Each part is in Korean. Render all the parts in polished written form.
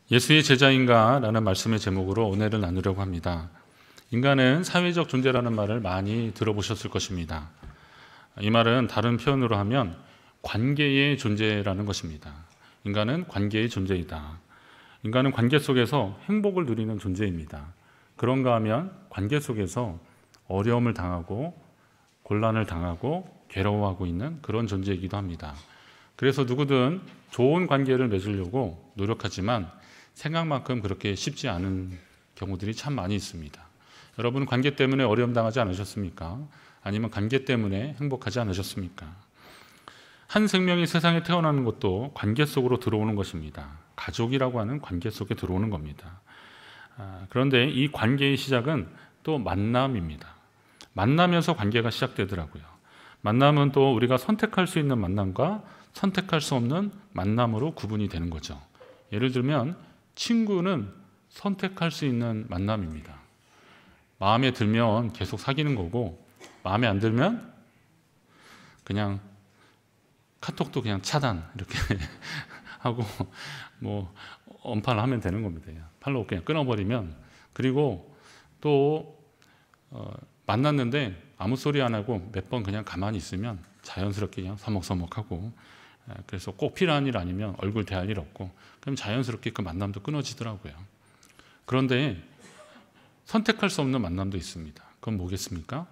예수의 제자인가? 라는 말씀의 제목으로 은혜를 나누려고 합니다. 인간은 사회적 존재라는 말을 많이 들어보셨을 것입니다. 이 말은 다른 표현으로 하면 관계의 존재라는 것입니다. 인간은 관계의 존재이다. 인간은 관계 속에서 행복을 누리는 존재입니다. 그런가 하면 관계 속에서 어려움을 당하고 곤란을 당하고 괴로워하고 있는 그런 존재이기도 합니다. 그래서 누구든 좋은 관계를 맺으려고 노력하지만 생각만큼 그렇게 쉽지 않은 경우들이 참 많이 있습니다. 여러분 관계 때문에 어려움 당하지 않으셨습니까? 아니면 관계 때문에 행복하지 않으셨습니까? 한 생명이 세상에 태어나는 것도 관계 속으로 들어오는 것입니다. 가족이라고 하는 관계 속에 들어오는 겁니다. 그런데 이 관계의 시작은 또 만남입니다. 만나면서 관계가 시작되더라고요. 만남은 또 우리가 선택할 수 있는 만남과 선택할 수 없는 만남으로 구분이 되는 거죠. 예를 들면 친구는 선택할 수 있는 만남입니다. 마음에 들면 계속 사귀는 거고 마음에 안 들면 그냥 카톡도 그냥 차단 이렇게 하고 뭐 언팔 하면 되는 겁니다. 팔로우 그냥 끊어버리면. 그리고 또 만났는데 아무 소리 안 하고 몇 번 그냥 가만히 있으면 자연스럽게 그냥 서먹서먹하고, 그래서 꼭 필요한 일 아니면 얼굴 대할 일 없고 그럼 자연스럽게 그 만남도 끊어지더라고요. 그런데 선택할 수 없는 만남도 있습니다. 그건 뭐겠습니까?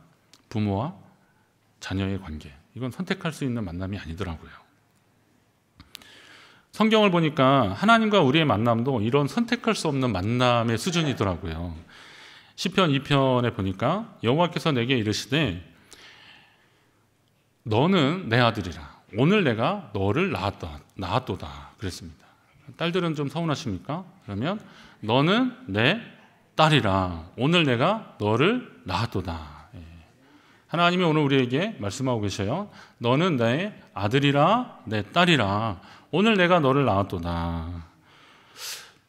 부모와 자녀의 관계. 이건 선택할 수 있는 만남이 아니더라고요. 성경을 보니까 하나님과 우리의 만남도 이런 선택할 수 없는 만남의 수준이더라고요. 시편 2편에 보니까 여호와께서 내게 이르시되 너는 내 아들이라 오늘 내가 너를 낳았도다 그랬습니다. 딸들은 좀 서운하십니까? 그러면 너는 내 딸이라 오늘 내가 너를 낳았도다. 하나님이 오늘 우리에게 말씀하고 계셔요. 너는 내 아들이라 내 딸이라 오늘 내가 너를 낳았도다.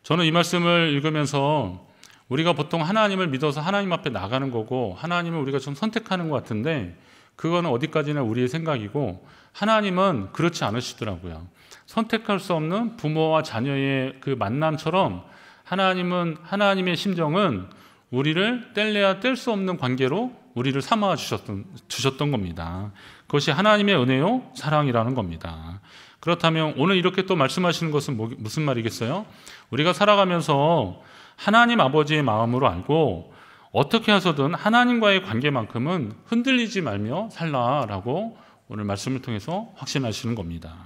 저는 이 말씀을 읽으면서 우리가 보통 하나님을 믿어서 하나님 앞에 나가는 거고 하나님을 우리가 좀 선택하는 것 같은데 그거는 어디까지나 우리의 생각이고 하나님은 그렇지 않으시더라고요. 선택할 수 없는 부모와 자녀의 그 만남처럼 하나님의 심정은 우리를 뗄래야 뗄 수 없는 관계로 우리를 삼아 주셨던 겁니다. 그것이 하나님의 은혜요 사랑이라는 겁니다. 그렇다면 오늘 이렇게 또 말씀하시는 것은 무슨 말이겠어요? 우리가 살아가면서 하나님 아버지의 마음으로 알고 어떻게 해서든 하나님과의 관계만큼은 흔들리지 말며 살라라고 오늘 말씀을 통해서 확신하시는 겁니다.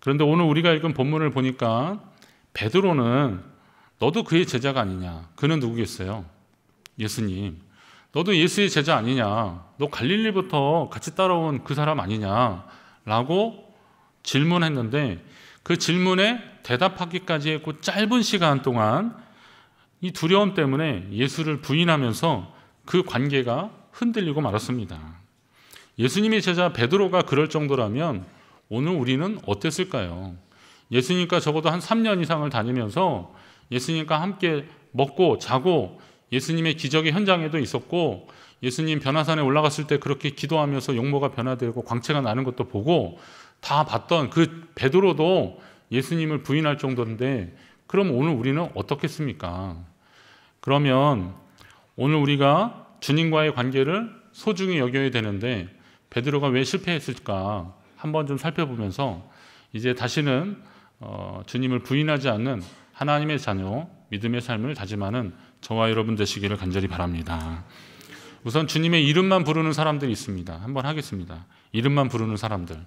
그런데 오늘 우리가 읽은 본문을 보니까 베드로는 너도 그의 제자가 아니냐? 그는 누구겠어요? 예수님. 너도 예수의 제자 아니냐? 너 갈릴리부터 같이 따라온 그 사람 아니냐? 라고 질문했는데 그 질문에 대답하기까지 했고 짧은 시간 동안 이 두려움 때문에 예수를 부인하면서 그 관계가 흔들리고 말았습니다. 예수님의 제자 베드로가 그럴 정도라면 오늘 우리는 어땠을까요? 예수님과 적어도 한 3년 이상을 다니면서 예수님과 함께 먹고 자고 예수님의 기적의 현장에도 있었고 예수님 변화산에 올라갔을 때 그렇게 기도하면서 용모가 변화되고 광채가 나는 것도 보고 다 봤던 그 베드로도 예수님을 부인할 정도인데 그럼 오늘 우리는 어떻겠습니까? 그러면 오늘 우리가 주님과의 관계를 소중히 여겨야 되는데 베드로가 왜 실패했을까 한번 좀 살펴보면서 이제 다시는 주님을 부인하지 않는 하나님의 자녀, 믿음의 삶을 다짐하는 저와 여러분 되시기를 간절히 바랍니다. 우선 주님의 이름만 부르는 사람들이 있습니다. 한번 하겠습니다. 이름만 부르는 사람들.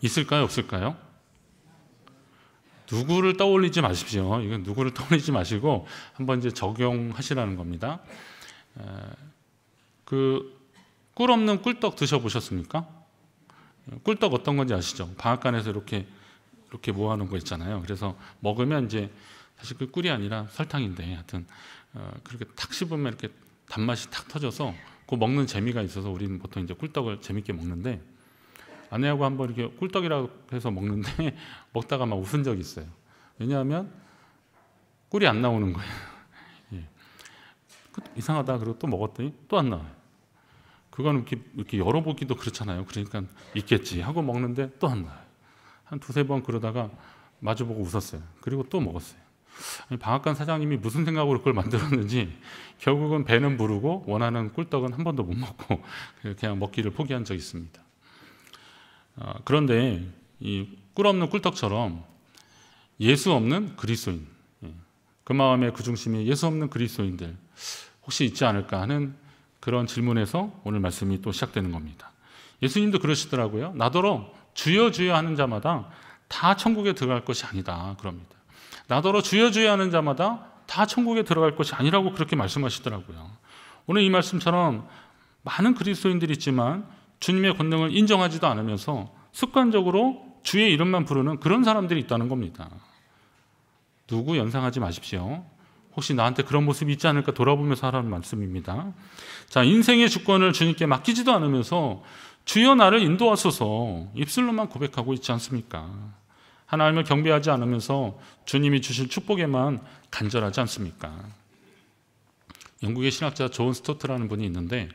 있을까요? 없을까요? 누구를 떠올리지 마십시오. 이건 누구를 떠올리지 마시고 한번 이제 적용하시라는 겁니다. 그 꿀 없는 꿀떡 드셔보셨습니까? 꿀떡 어떤 건지 아시죠? 방앗간에서 이렇게 모아놓은 거 있잖아요. 그래서 먹으면 이제 사실 그 꿀이 아니라 설탕인데 하여튼 그렇게 탁 씹으면 이렇게 단맛이 탁 터져서 그 먹는 재미가 있어서 우리는 보통 이제 꿀떡을 재밌게 먹는데 아내하고 한번 이렇게 꿀떡이라고 해서 먹는데 먹다가 막 웃은 적이 있어요. 왜냐하면 꿀이 안 나오는 거예요. 예. 이상하다 그러고 또 먹었더니 또 안 나와요. 그거는 이렇게 열어보기도 그렇잖아요. 그러니까 있겠지 하고 먹는데 또 안 나와요. 한 두세 번 그러다가 마주보고 웃었어요. 그리고 또 먹었어요. 방앗간 사장님이 무슨 생각으로 그걸 만들었는지 결국은 배는 부르고 원하는 꿀떡은 한 번도 못 먹고 그냥 먹기를 포기한 적이 있습니다. 그런데 이 꿀 없는 꿀떡처럼 예수 없는 그리스도인, 그 마음의 그 중심에 예수 없는 그리스도인들 혹시 있지 않을까 하는 그런 질문에서 오늘 말씀이 또 시작되는 겁니다. 예수님도 그러시더라고요. 나더러 주여 주여 하는 자마다 다 천국에 들어갈 것이 아니다 그럽니다. 나더러 주여 주여 하는 자마다 다 천국에 들어갈 것이 아니라고 그렇게 말씀하시더라고요. 오늘 이 말씀처럼 많은 그리스도인들이 있지만 주님의 권능을 인정하지도 않으면서 습관적으로 주의 이름만 부르는 그런 사람들이 있다는 겁니다. 누구 연상하지 마십시오. 혹시 나한테 그런 모습이 있지 않을까 돌아보면서 하라는 말씀입니다. 자, 인생의 주권을 주님께 맡기지도 않으면서 주여 나를 인도하소서 입술로만 고백하고 있지 않습니까? 하나님을 경배하지 않으면서 주님이 주실 축복에만 간절하지 않습니까? 영국의 신학자 존 스토트라는 분이 있는데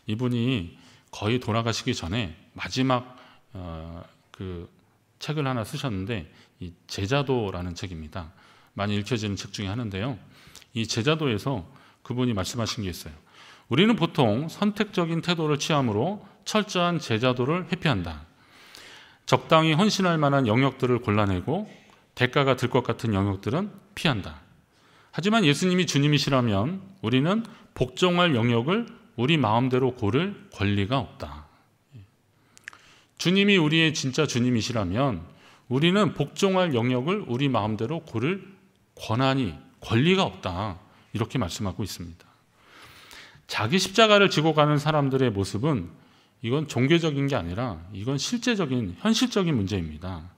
이분이 거의 돌아가시기 전에 마지막 그 책을 하나 쓰셨는데 이 제자도라는 책입니다. 많이 읽혀지는 책 중에 하나인데요. 이 제자도에서 그분이 말씀하신 게 있어요. 우리는 보통 선택적인 태도를 취함으로 철저한 제자도를 회피한다. 적당히 헌신할 만한 영역들을 골라내고 대가가 들 것 같은 영역들은 피한다. 하지만 예수님이 주님이시라면 우리는 복종할 영역을 우리 마음대로 고를 권리가 없다. 주님이 우리의 진짜 주님이시라면 우리는 복종할 영역을 우리 마음대로 고를 권리가 없다. 이렇게 말씀하고 있습니다. 자기 십자가를 지고 가는 사람들의 모습은 이건 종교적인 게 아니라 이건 실제적인 현실적인 문제입니다.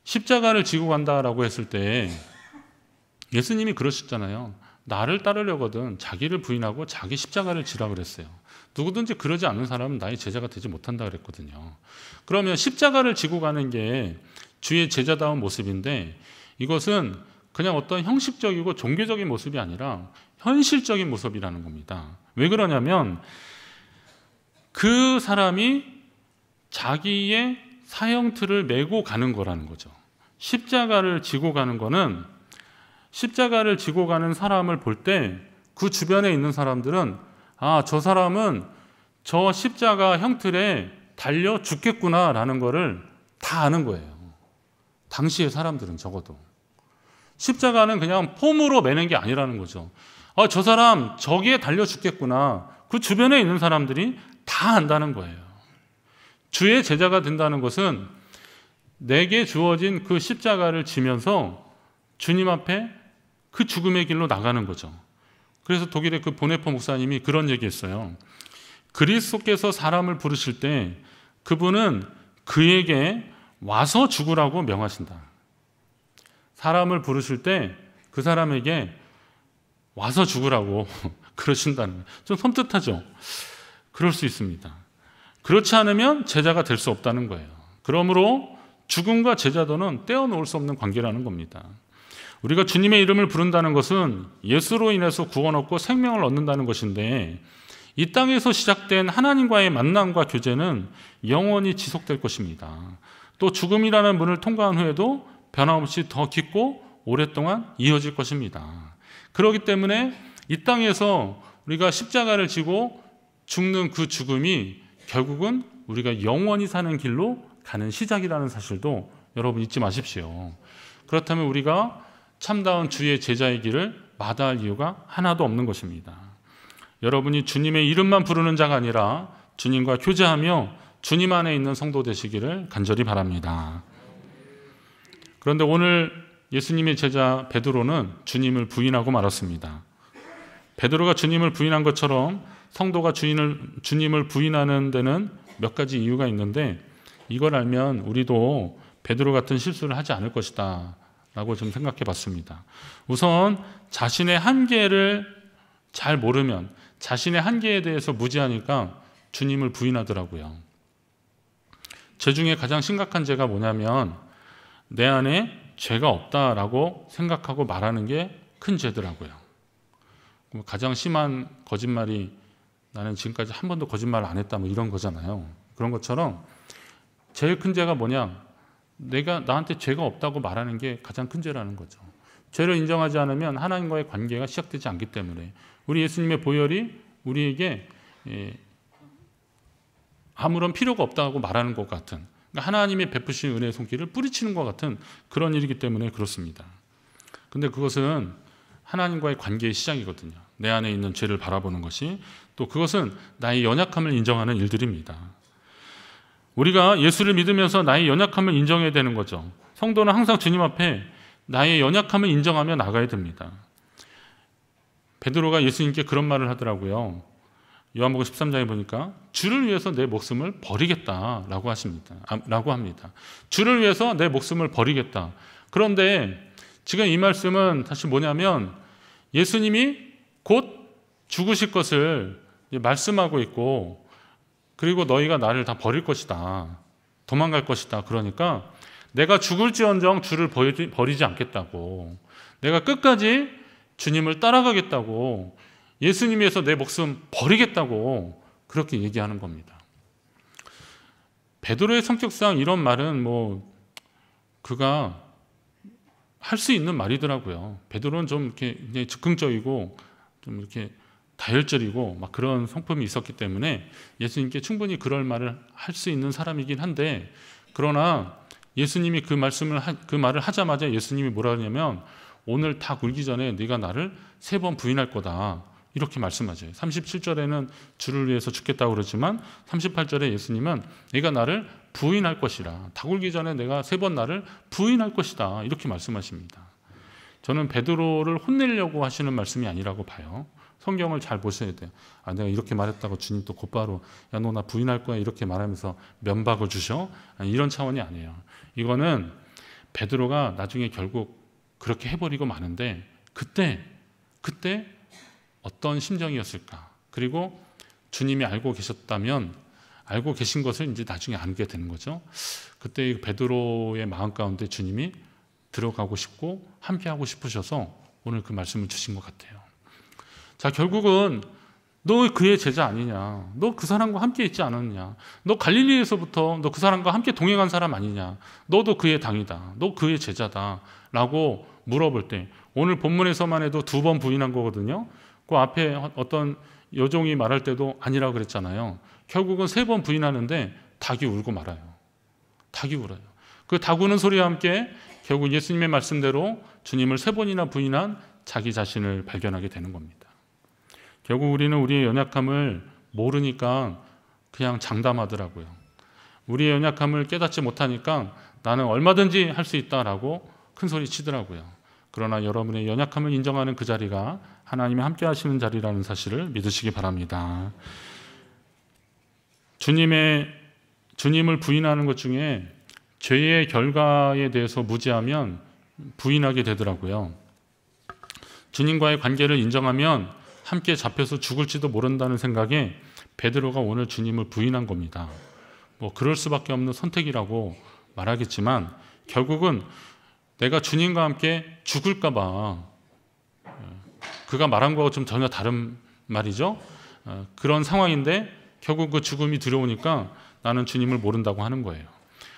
십자가를 지고 간다라고 했을 때 예수님이 그러셨잖아요. 나를 따르려거든 자기를 부인하고 자기 십자가를 지라 그랬어요. 누구든지 그러지 않는 사람은 나의 제자가 되지 못한다 그랬거든요. 그러면 십자가를 지고 가는 게 주의 제자다운 모습인데 이것은 그냥 어떤 형식적이고 종교적인 모습이 아니라 현실적인 모습이라는 겁니다. 왜 그러냐면 그 사람이 자기의 사형틀을 메고 가는 거라는 거죠. 십자가를 지고 가는 거는 십자가를 지고 가는 사람을 볼 때 그 주변에 있는 사람들은 아, 저 사람은 저 십자가 형틀에 달려 죽겠구나라는 거를 다 아는 거예요. 당시의 사람들은 적어도. 십자가는 그냥 폼으로 매는 게 아니라는 거죠. 아, 저 사람 저기에 달려 죽겠구나. 그 주변에 있는 사람들이 다 안다는 거예요. 주의 제자가 된다는 것은 내게 주어진 그 십자가를 지면서 주님 앞에 그 죽음의 길로 나가는 거죠. 그래서 독일의 그 보네퍼 목사님이 그런 얘기했어요. 그리스도께서 사람을 부르실 때 그분은 그에게 와서 죽으라고 명하신다. 사람을 부르실 때 그 사람에게 와서 죽으라고 그러신다는 거예요. 좀 섬뜩하죠? 그럴 수 있습니다. 그렇지 않으면 제자가 될 수 없다는 거예요. 그러므로 죽음과 제자도는 떼어놓을 수 없는 관계라는 겁니다. 우리가 주님의 이름을 부른다는 것은 예수로 인해서 구원 얻고 생명을 얻는다는 것인데 이 땅에서 시작된 하나님과의 만남과 교제는 영원히 지속될 것입니다. 또 죽음이라는 문을 통과한 후에도 변함없이 더 깊고 오랫동안 이어질 것입니다. 그렇기 때문에 이 땅에서 우리가 십자가를 지고 죽는 그 죽음이 결국은 우리가 영원히 사는 길로 가는 시작이라는 사실도 여러분 잊지 마십시오. 그렇다면 우리가 참다운 주의 제자의 길을 마다할 이유가 하나도 없는 것입니다. 여러분이 주님의 이름만 부르는 자가 아니라 주님과 교제하며 주님 안에 있는 성도 되시기를 간절히 바랍니다. 그런데 오늘 예수님의 제자 베드로는 주님을 부인하고 말았습니다. 베드로가 주님을 부인한 것처럼 성도가 주님을 부인하는 데는 몇 가지 이유가 있는데 이걸 알면 우리도 베드로 같은 실수를 하지 않을 것이다 라고 좀 생각해 봤습니다. 우선 자신의 한계를 잘 모르면 자신의 한계에 대해서 무지하니까 주님을 부인하더라고요. 죄 중에 가장 심각한 죄가 뭐냐면 내 안에 죄가 없다라고 생각하고 말하는 게 큰 죄더라고요. 가장 심한 거짓말이 나는 지금까지 한 번도 거짓말을 안 했다 뭐 이런 거잖아요. 그런 것처럼 제일 큰 죄가 뭐냐? 내가 나한테 죄가 없다고 말하는 게 가장 큰 죄라는 거죠. 죄를 인정하지 않으면 하나님과의 관계가 시작되지 않기 때문에 우리 예수님의 보혈이 우리에게 아무런 필요가 없다고 말하는 것 같은, 그러니까 하나님의 베푸신 은혜의 손길을 뿌리치는 것 같은 그런 일이기 때문에 그렇습니다. 근데 그것은 하나님과의 관계의 시작이거든요. 내 안에 있는 죄를 바라보는 것이, 또 그것은 나의 연약함을 인정하는 일들입니다. 우리가 예수를 믿으면서 나의 연약함을 인정해야 되는 거죠. 성도는 항상 주님 앞에 나의 연약함을 인정하며 나가야 됩니다. 베드로가 예수님께 그런 말을 하더라고요. 요한복음 13장에 보니까 주를 위해서 내 목숨을 버리겠다라고 합니다. 주를 위해서 내 목숨을 버리겠다. 그런데 지금 이 말씀은 사실 뭐냐면 예수님이 곧 죽으실 것을 말씀하고 있고, 그리고 너희가 나를 다 버릴 것이다, 도망갈 것이다. 그러니까 내가 죽을지언정 주를 버리지 않겠다고, 내가 끝까지 주님을 따라가겠다고, 예수님 위해서 내 목숨 버리겠다고 그렇게 얘기하는 겁니다. 베드로의 성격상 이런 말은 그가 할 수 있는 말이더라고요. 베드로는 좀 이렇게 굉장히 즉흥적이고 좀 이렇게 다혈질이고 막 그런 성품이 있었기 때문에 예수님께 충분히 그럴 말을 할 수 있는 사람이긴 한데, 그러나 예수님이 그 말을 하자마자 예수님이 뭐라 하냐면 오늘 다 굴기 전에 네가 나를 3번 부인할 거다, 이렇게 말씀하죠. 37절에는 주를 위해서 죽겠다고 그러지만 38절에 예수님은 네가 나를 부인할 것이라, 다 굴기 전에 내가 3번 나를 부인할 것이다, 이렇게 말씀하십니다. 저는 베드로를 혼내려고 하시는 말씀이 아니라고 봐요. 성경을 잘 보셔야 돼요. 내가 이렇게 말했다고 주님 또 곧바로 야, 너 나 부인할 거야 이렇게 말하면서 면박을 주셔? 이런 차원이 아니에요. 이거는 베드로가 나중에 결국 그렇게 해버리고 마는데 그때 어떤 심정이었을까? 그리고 주님이 알고 계셨다면 알고 계신 것을 이제 나중에 알게 되는 거죠. 그때 베드로의 마음 가운데 주님이 들어가고 싶고 함께하고 싶으셔서 오늘 그 말씀을 주신 것 같아요. 자, 결국은 너 그의 제자 아니냐? 너 그 사람과 함께 있지 않았냐? 너 갈릴리에서부터 너 그 사람과 함께 동행한 사람 아니냐? 너도 그의 당이다. 너 그의 제자다. 라고 물어볼 때, 오늘 본문에서만 해도 2번 부인한 거거든요. 그 앞에 어떤 여종이 말할 때도 아니라고 그랬잖아요. 결국은 3번 부인하는데 닭이 울고 말아요. 닭이 울어요. 그 닭 우는 소리와 함께 결국 예수님의 말씀대로 주님을 3번이나 부인한 자기 자신을 발견하게 되는 겁니다. 결국 우리는 우리의 연약함을 모르니까 그냥 장담하더라고요. 우리의 연약함을 깨닫지 못하니까 나는 얼마든지 할 수 있다라고 큰 소리 치더라고요. 그러나 여러분의 연약함을 인정하는 그 자리가 하나님이 함께 하시는 자리라는 사실을 믿으시기 바랍니다. 주님을 부인하는 것 중에 죄의 결과에 대해서 무지하면 부인하게 되더라고요. 주님과의 관계를 인정하면 함께 잡혀서 죽을지도 모른다는 생각에 베드로가 오늘 주님을 부인한 겁니다. 그럴 수밖에 없는 선택이라고 말하겠지만 결국은 내가 주님과 함께 죽을까 봐, 그가 말한 거하고 좀 전혀 다른 말이죠. 그런 상황인데 결국 그 죽음이 두려우니까 나는 주님을 모른다고 하는 거예요.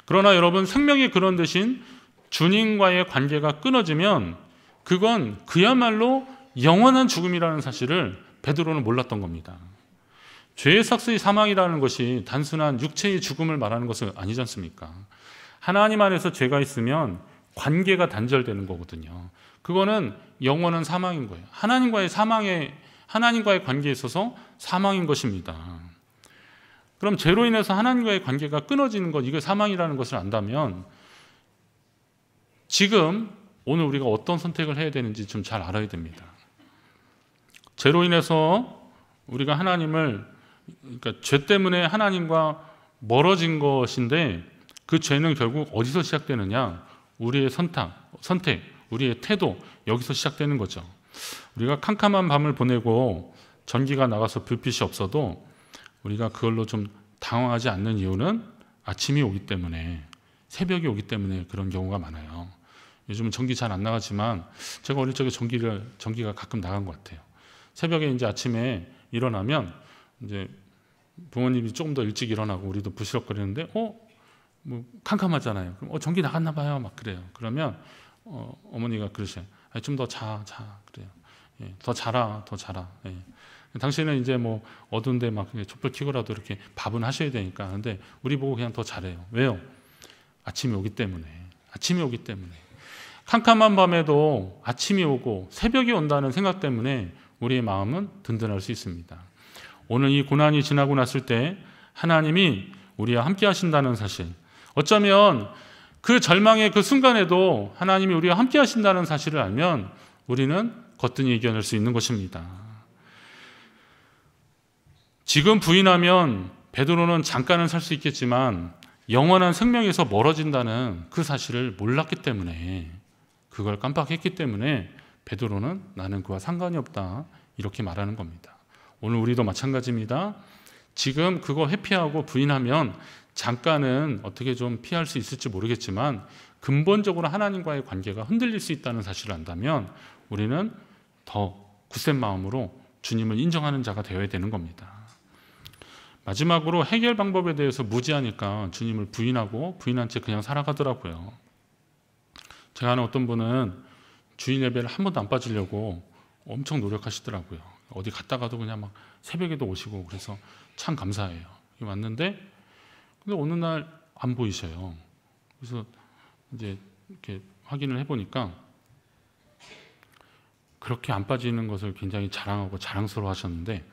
그러나 여러분, 생명의 근원 대신 주님과의 관계가 끊어지면 그건 그야말로 영원한 죽음이라는 사실을 베드로는 몰랐던 겁니다. 죄의 삭스의 사망이라는 것이 단순한 육체의 죽음을 말하는 것은 아니지 않습니까? 하나님 안에서 죄가 있으면 관계가 단절되는 거거든요. 그거는 영원한 사망인 거예요. 하나님과의 관계에 있어서 사망인 것입니다. 그럼 죄로 인해서 하나님과의 관계가 끊어지는 것, 이게 사망이라는 것을 안다면 지금 오늘 우리가 어떤 선택을 해야 되는지 좀 잘 알아야 됩니다. 죄로 인해서 우리가 그러니까 죄 때문에 하나님과 멀어진 것인데 그 죄는 결국 어디서 시작되느냐? 우리의 선택, 우리의 태도, 여기서 시작되는 거죠. 우리가 캄캄한 밤을 보내고 전기가 나가서 불빛이 없어도 우리가 그걸로 좀 당황하지 않는 이유는 아침이 오기 때문에, 새벽이 오기 때문에 그런 경우가 많아요. 요즘은 전기 잘 안 나가지만 제가 어릴 적에 전기가 가끔 나간 것 같아요. 새벽에 이제 아침에 일어나면 이제 부모님이 조금 더 일찍 일어나고 우리도 부시럭거리는데 뭐 캄캄하잖아요. 그럼 전기 나갔나 봐요. 막 그래요. 그러면 어머니가 그러셔요. 좀 더 자. 그래요. 예, 더 자라. 예. 당신은 이제 뭐 어두운데 막 촛불 켜고라도 이렇게 밥은 하셔야 되니까. 근데 우리 보고 그냥 더 자래요. 왜요? 아침이 오기 때문에. 캄캄한 밤에도 아침이 오고 새벽이 온다는 생각 때문에 우리의 마음은 든든할 수 있습니다. 오늘 이 고난이 지나고 났을 때 하나님이 우리와 함께 하신다는 사실, 어쩌면 그 절망의 그 순간에도 하나님이 우리와 함께 하신다는 사실을 알면 우리는 거뜬히 이겨낼 수 있는 것입니다. 지금 부인하면 베드로는 잠깐은 살 수 있겠지만 영원한 생명에서 멀어진다는 그 사실을 몰랐기 때문에, 그걸 깜빡했기 때문에 베드로는 나는 그와 상관이 없다 이렇게 말하는 겁니다. 오늘 우리도 마찬가지입니다. 지금 그거 회피하고 부인하면 잠깐은 어떻게 좀 피할 수 있을지 모르겠지만 근본적으로 하나님과의 관계가 흔들릴 수 있다는 사실을 안다면 우리는 더 굳센 마음으로 주님을 인정하는 자가 되어야 되는 겁니다. 마지막으로 해결 방법에 대해서 무지하니까 주님을 부인하고 부인한 채 그냥 살아가더라고요. 제가 아는 어떤 분은 주인 예배를 한 번도 안 빠지려고 엄청 노력하시더라고요. 어디 갔다가도 그냥 막 새벽에도 오시고, 그래서 참 감사해요. 왔는데 근데 어느 날 안 보이셔요. 그래서 이제 이렇게 확인을 해보니까 그렇게 안 빠지는 것을 굉장히 자랑하고 자랑스러워 하셨는데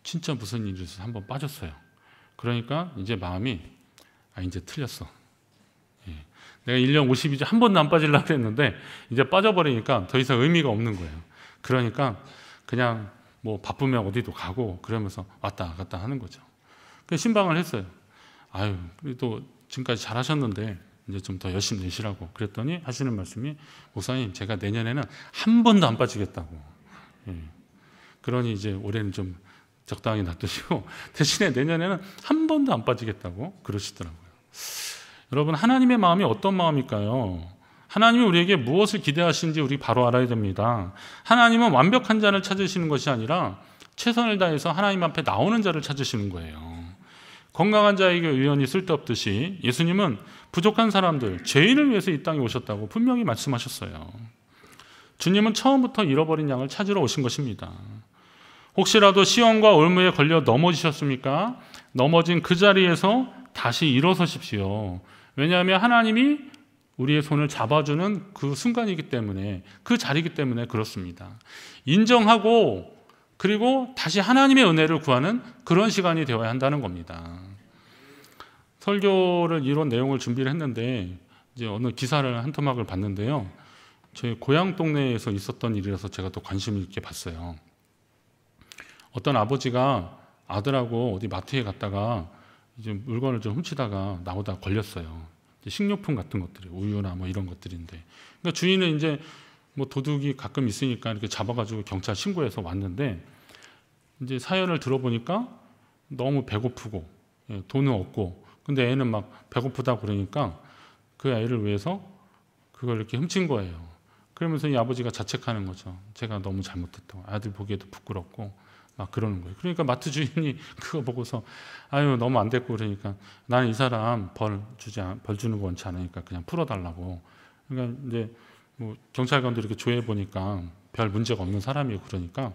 진짜 무슨 일이 있어서 한번 빠졌어요. 그러니까 이제 마음이 이제 틀렸어. 예. 내가 1년 52주 한 번도 안 빠지려고 했는데 이제 빠져버리니까 더 이상 의미가 없는 거예요. 그러니까 그냥 뭐 바쁘면 어디도 가고 그러면서 왔다 갔다 하는 거죠. 그래서 신방을 했어요. 그래도 지금까지 잘하셨는데 이제 좀 더 열심히 내시라고 그랬더니 하시는 말씀이, 목사님 제가 내년에는 한 번도 안 빠지겠다고. 예. 그러니 이제 올해는 좀 적당히 놔두시고 대신에 내년에는 한 번도 안 빠지겠다고 그러시더라고요. 여러분, 하나님의 마음이 어떤 마음일까요? 하나님이 우리에게 무엇을 기대하시는지 우리 바로 알아야 됩니다. 하나님은 완벽한 자를 찾으시는 것이 아니라 최선을 다해서 하나님 앞에 나오는 자를 찾으시는 거예요. 건강한 자에게 의원이 쓸데없듯이 예수님은 부족한 사람들, 죄인을 위해서 이 땅에 오셨다고 분명히 말씀하셨어요. 주님은 처음부터 잃어버린 양을 찾으러 오신 것입니다. 혹시라도 시험과 올무에 걸려 넘어지셨습니까? 넘어진 그 자리에서 다시 일어서십시오. 왜냐하면 하나님이 우리의 손을 잡아주는 그 순간이기 때문에, 그 자리이기 때문에 그렇습니다. 인정하고 그리고 다시 하나님의 은혜를 구하는 그런 시간이 되어야 한다는 겁니다. 설교를 이런 내용을 준비를 했는데 이제 어느 기사를 한 토막을 봤는데요. 제 고향 동네에서 있었던 일이라서 제가 또 관심 있게 봤어요. 어떤 아버지가 아들하고 어디 마트에 갔다가 이제 물건을 좀 훔치다가 나오다 걸렸어요. 식료품 같은 것들이, 우유나 뭐 이런 것들인데. 그러니까 주인은 이제 뭐 도둑이 가끔 있으니까 이렇게 잡아가지고 경찰 신고해서 왔는데, 이제 사연을 들어보니까 너무 배고프고 돈은 없고, 근데 애는 막 배고프다 그러니까 그 애를 위해서 그걸 이렇게 훔친 거예요. 그러면서 이 아버지가 자책하는 거죠. 제가 너무 잘못했다고, 아들 보기에도 부끄럽고 막 그러는 거예요. 그러니까 마트 주인이 그거 보고서 너무 안 됐고, 그러니까 나는 이 사람 벌 주는 거 원치 않으니까 그냥 풀어달라고. 그러니까 이제 뭐 경찰관도 이렇게 조회해 보니까 별 문제가 없는 사람이고, 그러니까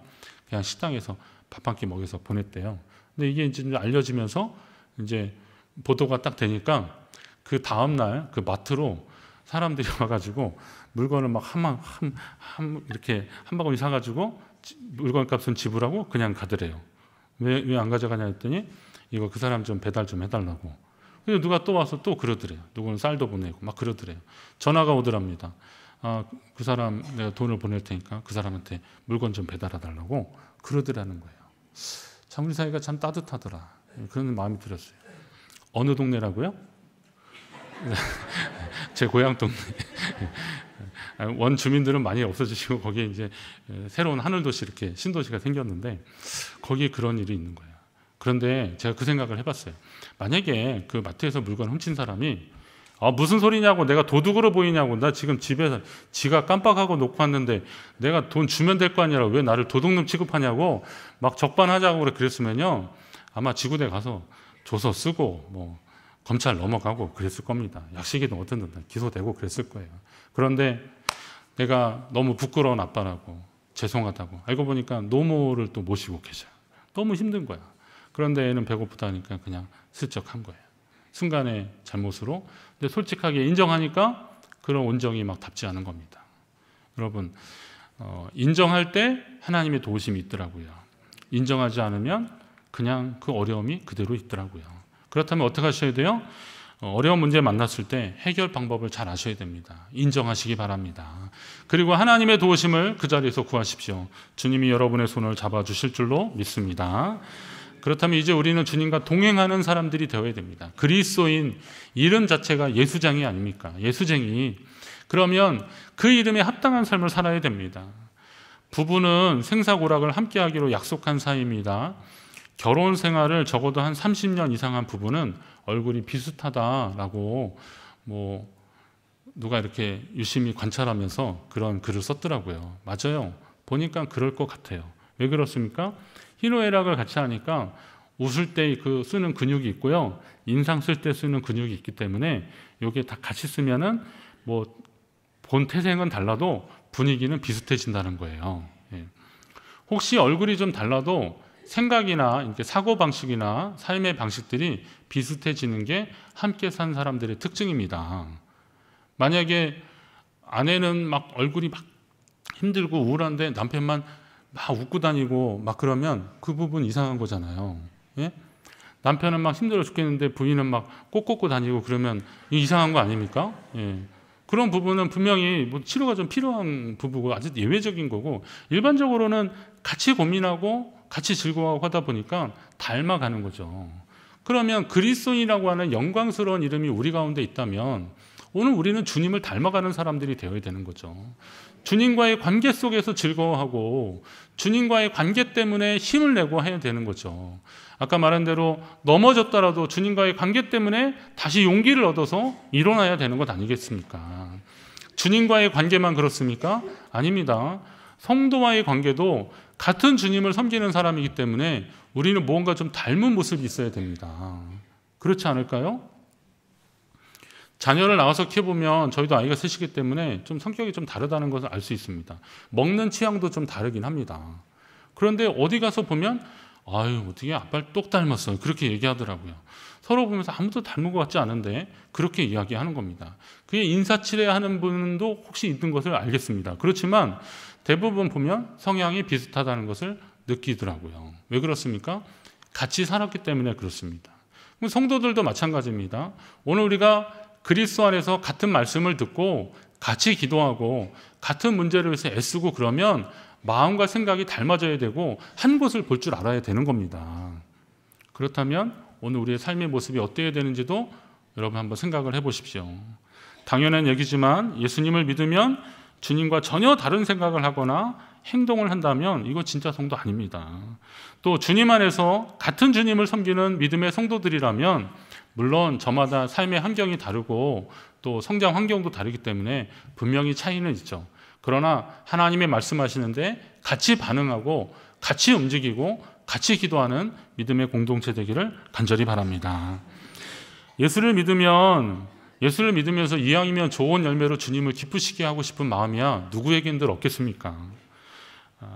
그냥 식당에서 밥 한 끼 먹여서 보냈대요. 근데 이게 이제 알려지면서 이제 보도가 딱 되니까 그 다음 날 그 마트로 사람들이 와가지고 물건을 막 이렇게 한 바구니 사가지고 물건 값은 지불하고 그냥 가더래요. 왜 안 가져가냐 했더니 이거 그 사람 좀 배달 좀 해달라고. 근데 누가 또 와서 또 그러더래요. 누구는 쌀도 보내고 막 그러더래요. 전화가 오더랍니다. 그 사람 내가 돈을 보낼 테니까 그 사람한테 물건 좀 배달해 달라고 그러더라는 거예요. 참 우리 사회가 참 따뜻하더라. 그런 마음이 들었어요. 어느 동네라고요? 제 고향 동네. 원 주민들은 많이 없어지시고 거기에 이제 새로운 하늘도시, 이렇게 신도시가 생겼는데 거기에 그런 일이 있는 거예요. 그런데 제가 그 생각을 해봤어요. 만약에 그 마트에서 물건 훔친 사람이 무슨 소리냐고, 내가 도둑으로 보이냐고, 나 지금 집에서 지가 깜빡하고 놓고 왔는데 내가 돈 주면 될 거 아니라 왜 나를 도둑놈 취급하냐고 막 적반하자고 그랬으면요, 아마 지구대 가서 조서 쓰고 뭐 검찰 넘어가고 그랬을 겁니다. 약식이든 어쨌든 기소되고 그랬을 거예요. 그런데 내가 너무 부끄러운 아빠라고 죄송하다고 알고 보니까 노모를 또 모시고 계셔요. 너무 힘든 거야. 그런데 애는 배고프다니까 그냥 슬쩍 한 거예요. 순간의 잘못으로. 근데 솔직하게 인정하니까 그런 온정이 막 답지 않은 겁니다. 여러분, 인정할 때 하나님의 도우심이 있더라고요. 인정하지 않으면 그냥 그 어려움이 그대로 있더라고요. 그렇다면 어떻게 하셔야 돼요? 어려운 문제 만났을 때 해결 방법을 잘 아셔야 됩니다. 인정하시기 바랍니다. 그리고 하나님의 도우심을 그 자리에서 구하십시오. 주님이 여러분의 손을 잡아주실 줄로 믿습니다. 그렇다면 이제 우리는 주님과 동행하는 사람들이 되어야 됩니다. 그리스도인 이름 자체가 예수장이 아닙니까? 예수쟁이. 그러면 그 이름에 합당한 삶을 살아야 됩니다. 부부는 생사고락을 함께하기로 약속한 사이입니다. 결혼 생활을 적어도 한 30년 이상 한 부부는 얼굴이 비슷하다라고 누가 이렇게 유심히 관찰하면서 그런 글을 썼더라고요. 맞아요. 보니까 그럴 것 같아요. 왜 그렇습니까? 희노애락을 같이 하니까 웃을 때 그 쓰는 근육이 있고요. 인상 쓸 때 쓰는 근육이 있기 때문에 이게 다 같이 쓰면은 본 태생은 달라도 분위기는 비슷해진다는 거예요. 예. 혹시 얼굴이 좀 달라도 생각이나 이렇게 사고방식이나 삶의 방식들이 비슷해지는 게 함께 산 사람들의 특징입니다. 만약에 아내는 막 얼굴이 막 힘들고 우울한데 남편만 막 웃고 다니고 막 그러면 그 부분 이상한 거잖아요. 예? 남편은 막 힘들어 죽겠는데 부인은 막 꼭 꽂고 다니고 그러면 이상한 거 아닙니까? 예. 그런 부분은 분명히 치료가 좀 필요한 부부고 아주 예외적인 거고, 일반적으로는 같이 고민하고 같이 즐거워하고 하다 보니까 닮아가는 거죠. 그러면 그리스도인이라고 하는 영광스러운 이름이 우리 가운데 있다면 오늘 우리는 주님을 닮아가는 사람들이 되어야 되는 거죠. 주님과의 관계 속에서 즐거워하고 주님과의 관계 때문에 힘을 내고 해야 되는 거죠. 아까 말한 대로 넘어졌더라도 주님과의 관계 때문에 다시 용기를 얻어서 일어나야 되는 것 아니겠습니까? 주님과의 관계만 그렇습니까? 아닙니다. 성도와의 관계도 같은 주님을 섬기는 사람이기 때문에 우리는 무언가 좀 닮은 모습이 있어야 됩니다. 그렇지 않을까요? 자녀를 낳아서 키워보면 저희도 아이가 셋이기 때문에 좀 성격이 좀 다르다는 것을 알 수 있습니다. 먹는 취향도 좀 다르긴 합니다. 그런데 어디 가서 보면 아유 어떻게 아빠를 똑 닮았어요. 그렇게 얘기하더라고요. 서로 보면서 아무도 닮은 것 같지 않은데 그렇게 이야기하는 겁니다. 그게 인사치레하는 분도 혹시 있는 것을 알겠습니다. 그렇지만 대부분 보면 성향이 비슷하다는 것을 느끼더라고요. 왜 그렇습니까? 같이 살았기 때문에 그렇습니다. 성도들도 마찬가지입니다. 오늘 우리가 그리스도 안에서 같은 말씀을 듣고 같이 기도하고 같은 문제를 위해서 애쓰고 그러면 마음과 생각이 닮아져야 되고 한 곳을 볼 줄 알아야 되는 겁니다. 그렇다면 오늘 우리의 삶의 모습이 어때야 되는지도 여러분 한번 생각을 해보십시오. 당연한 얘기지만 예수님을 믿으면 주님과 전혀 다른 생각을 하거나 행동을 한다면 이거 진짜 성도 아닙니다. 또 주님 안에서 같은 주님을 섬기는 믿음의 성도들이라면 물론 저마다 삶의 환경이 다르고 또 성장 환경도 다르기 때문에 분명히 차이는 있죠. 그러나 하나님의 말씀하시는데 같이 반응하고 같이 움직이고 같이 기도하는 믿음의 공동체 되기를 간절히 바랍니다. 예수를 믿으면서 이왕이면 좋은 열매로 주님을 기쁘시게 하고 싶은 마음이야 누구에겐들 없겠습니까?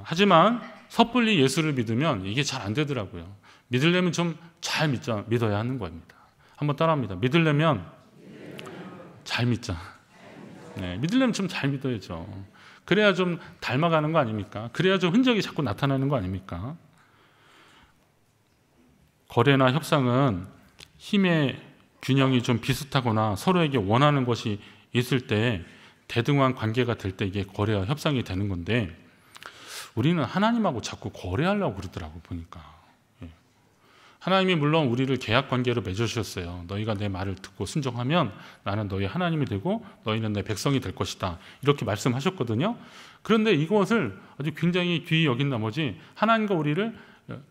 하지만 섣불리 예수를 믿으면 이게 잘 안 되더라고요. 믿으려면 좀 잘 믿어야 하는 겁니다. 한번 따라합니다. 믿으려면 잘 믿자. 네, 믿으려면 좀 잘 믿어야죠. 그래야 좀 닮아가는 거 아닙니까? 그래야 좀 흔적이 자꾸 나타나는 거 아닙니까? 거래나 협상은 힘의 균형이 좀 비슷하거나 서로에게 원하는 것이 있을 때 대등한 관계가 될 때 이게 거래와 협상이 되는 건데 우리는 하나님하고 자꾸 거래하려고 그러더라고 보니까. 하나님이 물론 우리를 계약 관계로 맺어주셨어요. 너희가 내 말을 듣고 순종하면 나는 너희 하나님이 되고 너희는 내 백성이 될 것이다. 이렇게 말씀하셨거든요. 그런데 이것을 아주 굉장히 귀히 여긴 나머지 하나님과 우리를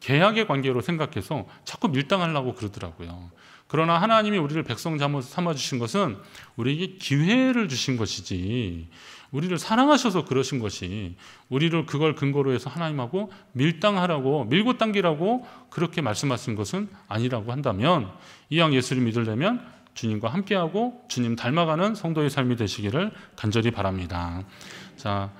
계약의 관계로 생각해서 자꾸 밀당하려고 그러더라고요. 그러나 하나님이 우리를 백성 삼아주신 것은 우리에게 기회를 주신 것이지, 우리를 사랑하셔서 그러신 것이, 우리를 그걸 근거로 해서 하나님하고 밀당하라고, 밀고 당기라고 그렇게 말씀하신 것은 아니라고 한다면, 이왕 예수를 믿으려면 주님과 함께하고 주님 닮아가는 성도의 삶이 되시기를 간절히 바랍니다. 자,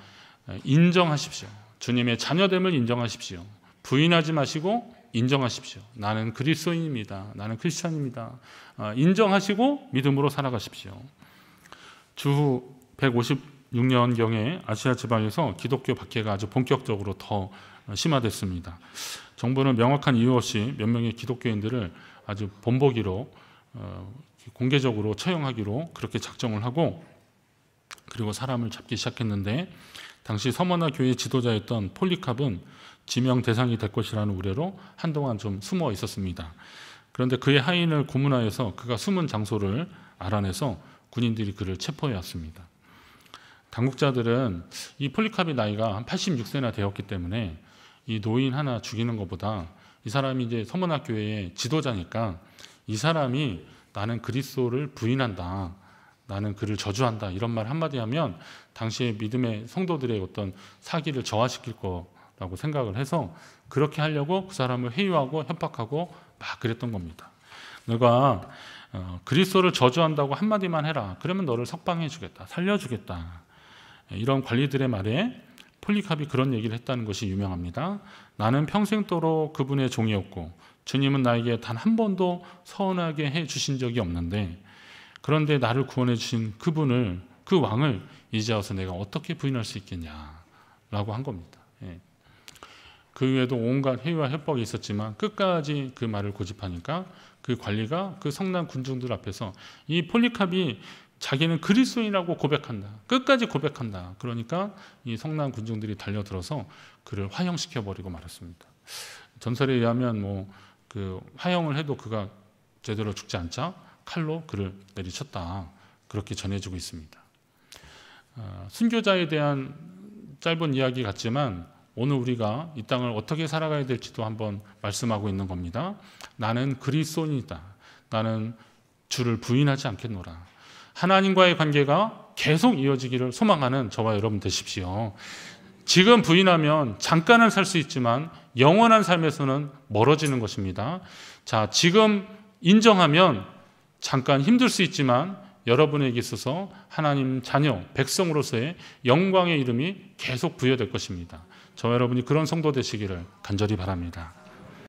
인정하십시오. 주님의 자녀됨을 인정하십시오. 부인하지 마시고 인정하십시오. 나는 그리스도인입니다. 나는 크리스찬입니다. 인정하시고 믿음으로 살아가십시오. 주후 156년경에 아시아 지방에서 기독교 박해가 아주 본격적으로 더 심화됐습니다. 정부는 명확한 이유 없이 몇 명의 기독교인들을 아주 본보기로 공개적으로 처형하기로 그렇게 작정을 하고, 그리고 사람을 잡기 시작했는데, 당시 서머나 교회 지도자였던 폴리캅은 지명 대상이 될 것이라는 우려로 한동안 좀 숨어 있었습니다. 그런데 그의 하인을 고문하여서 그가 숨은 장소를 알아내서 군인들이 그를 체포해 왔습니다. 당국자들은 이 폴리캅의 나이가 한 86세나 되었기 때문에 이 노인 하나 죽이는 것보다, 이 사람이 이제 서머나 교회의 지도자니까 이 사람이 나는 그리스도를 부인한다, 나는 그를 저주한다, 이런 말 한마디 하면 당시의 믿음의 성도들의 어떤 사기를 저하시킬 거라고 생각을 해서 그렇게 하려고 그 사람을 회유하고 협박하고 막 그랬던 겁니다. 너가 그리스도를 저주한다고 한마디만 해라, 그러면 너를 석방해 주겠다, 살려주겠다. 이런 관리들의 말에 폴리캅이 그런 얘기를 했다는 것이 유명합니다. 나는 평생도록 그분의 종이었고 주님은 나에게 단 한 번도 서운하게 해주신 적이 없는데, 그런데 나를 구원해 주신 그분을, 그 왕을 이제 와서 내가 어떻게 부인할 수 있겠냐라고 한 겁니다. 그 외에도 온갖 회유와 협박이 있었지만 끝까지 그 말을 고집하니까 그 관리가 그 성난 군중들 앞에서 이 폴리캅이 자기는 그리스도인이라고 고백한다, 끝까지 고백한다. 그러니까 이 성난 군중들이 달려들어서 그를 화형시켜버리고 말았습니다. 전설에 의하면 그 화형을 해도 그가 제대로 죽지 않자 칼로 그를 내리쳤다, 그렇게 전해지고 있습니다. 순교자에 대한 짧은 이야기 같지만 오늘 우리가 이 땅을 어떻게 살아가야 될지도 한번 말씀하고 있는 겁니다. 나는 그리스도인이다. 나는 주를 부인하지 않겠노라. 하나님과의 관계가 계속 이어지기를 소망하는 저와 여러분 되십시오. 지금 부인하면 잠깐은 살 수 있지만 영원한 삶에서는 멀어지는 것입니다. 자, 지금 인정하면 잠깐 힘들 수 있지만 여러분에게 있어서 하나님 자녀, 백성으로서의 영광의 이름이 계속 부여될 것입니다. 저와 여러분이 그런 성도 되시기를 간절히 바랍니다.